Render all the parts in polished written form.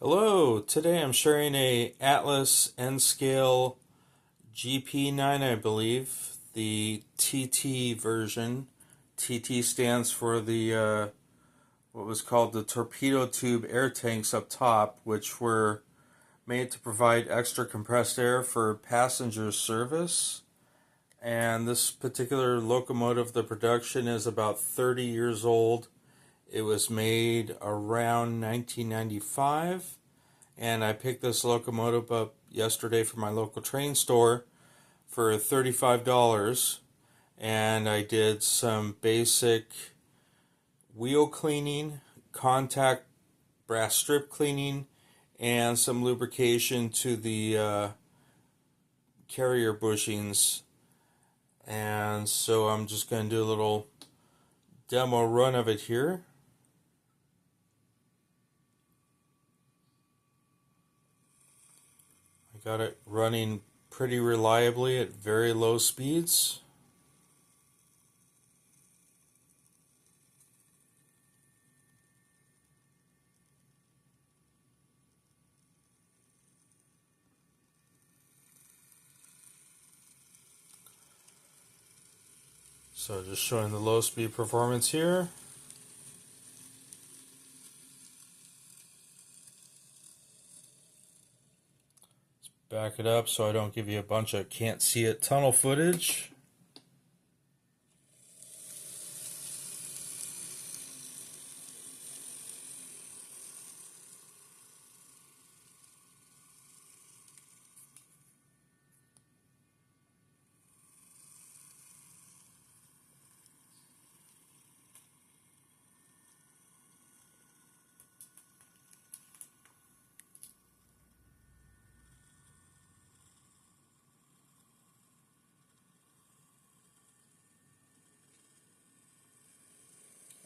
Hello, today I'm sharing a Atlas N-Scale GP-9, I believe, the TT version. TT stands for the what was called the torpedo tube air tanks up top, which were made to provide extra compressed air for passenger service. And this particular locomotive, the production is about 30 years old. It was made around 1995. And I picked this locomotive up yesterday from my local train store for $35. And I did some basic wheel cleaning, contact brass strip cleaning, and some lubrication to the carrier bushings. And so I'm just going to do a little demo run of it here. Got it running pretty reliably at very low speeds. So just showing the low speed performance here. Back it up so I don't give you a bunch of can't see it tunnel footage.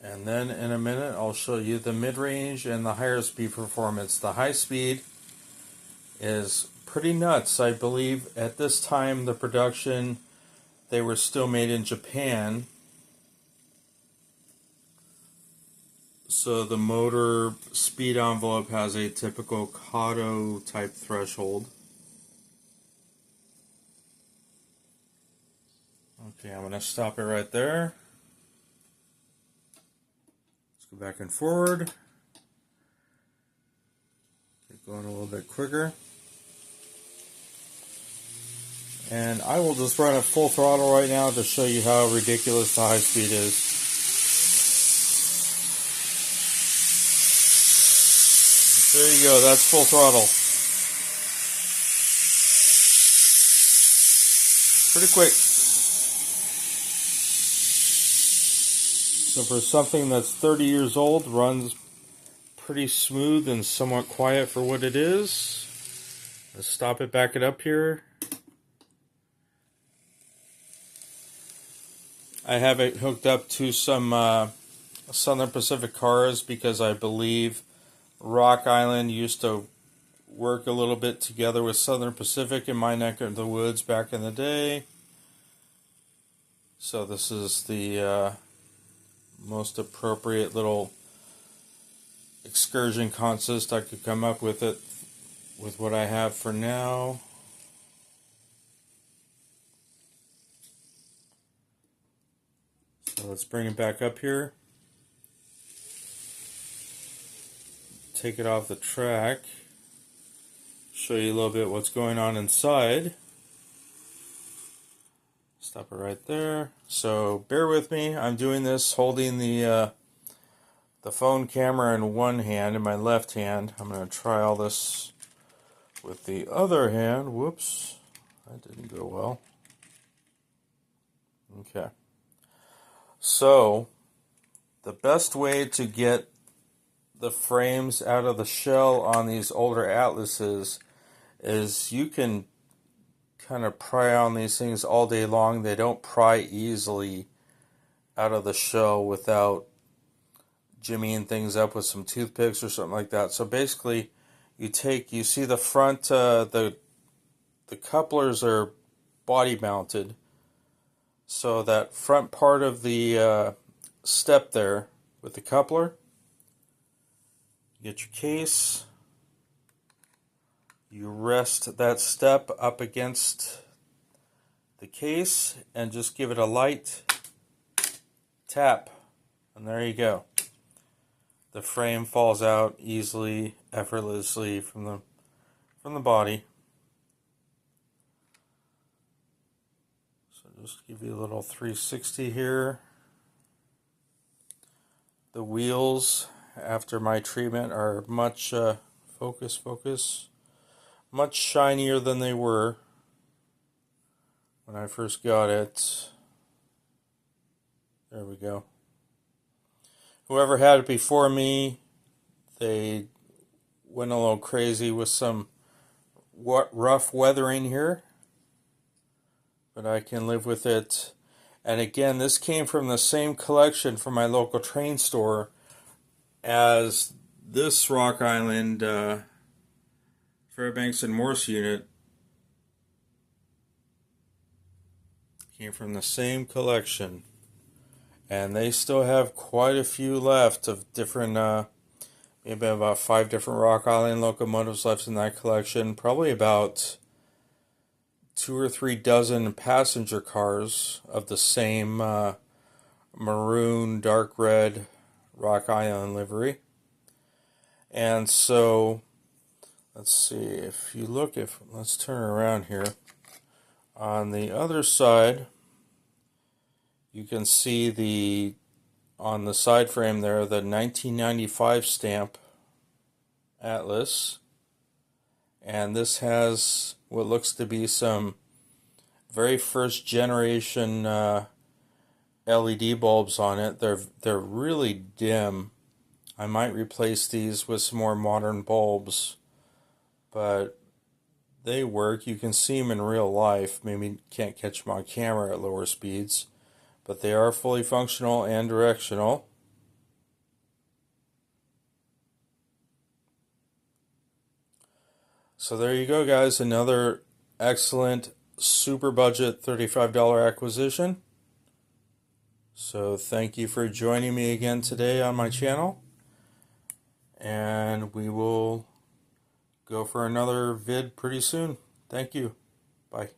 And then in a minute I'll show you the mid-range and the higher speed performance. The high speed is pretty nuts. I believe at this time the production, they were still made in Japan. So the motor speed envelope has a typical Kato type threshold. Okay, I'm going to stop it right there. Go back and forward. Get going a little bit quicker. And I will just run at full throttle right now to show you how ridiculous the high speed is. There you go, that's full throttle. Pretty quick. So for something that's 30 years old, runs pretty smooth and somewhat quiet for what it is. Let's stop it, back it up here. I have it hooked up to some Southern Pacific cars because I believe Rock Island used to work a little bit together with Southern Pacific in my neck of the woods back in the day. So this is the most appropriate little excursion consist I could come up with it with what I have for now. So let's bring it back up here. Take it off the track. Show you a little bit what's going on inside. Stop it right there. So bear with me. I'm doing this holding the phone camera in one hand, in my left hand. I'm going to try all this with the other hand. Whoops, that didn't go well. Okay. So the best way to get the frames out of the shell on these older Atlases is you can kind of pry on these things all day long. They don't pry easily out of the shell without jimmying things up with some toothpicks or something like that. So basically, you see the front, the couplers are body mounted. So that front part of the step there with the coupler, you get your case, You rest that step up against the case and just give it a light tap, and there you go. The frame falls out easily, effortlessly from the body. So just give you a little 360 here. The wheels after my treatment are much much shinier than they were when I first got it. There we go. Whoever had it before me, they went a little crazy with some rough weathering here, but I can live with it. And again, this came from the same collection from my local train store as this Rock Island Fairbanks and Morse unit. Came from the same collection. And they still have quite a few left of different, maybe about 5 different Rock Island locomotives left in that collection. Probably about 2 or 3 dozen passenger cars of the same maroon, dark red Rock Island livery. And so, let's see, if you look, let's turn around here. On the other side, you can see on the side frame there, the 1995 stamp Atlas. And this has what looks to be some very first generation LED bulbs on it. They're really dim. I might replace these with some more modern bulbs, but they work. You can see them in real life. Maybe can't catch them on camera at lower speeds, but they are fully functional and directional. So there you go, guys. Another excellent super budget $35 acquisition. So thank you for joining me again today on my channel. And we will go for another vid pretty soon. Thank you. Bye.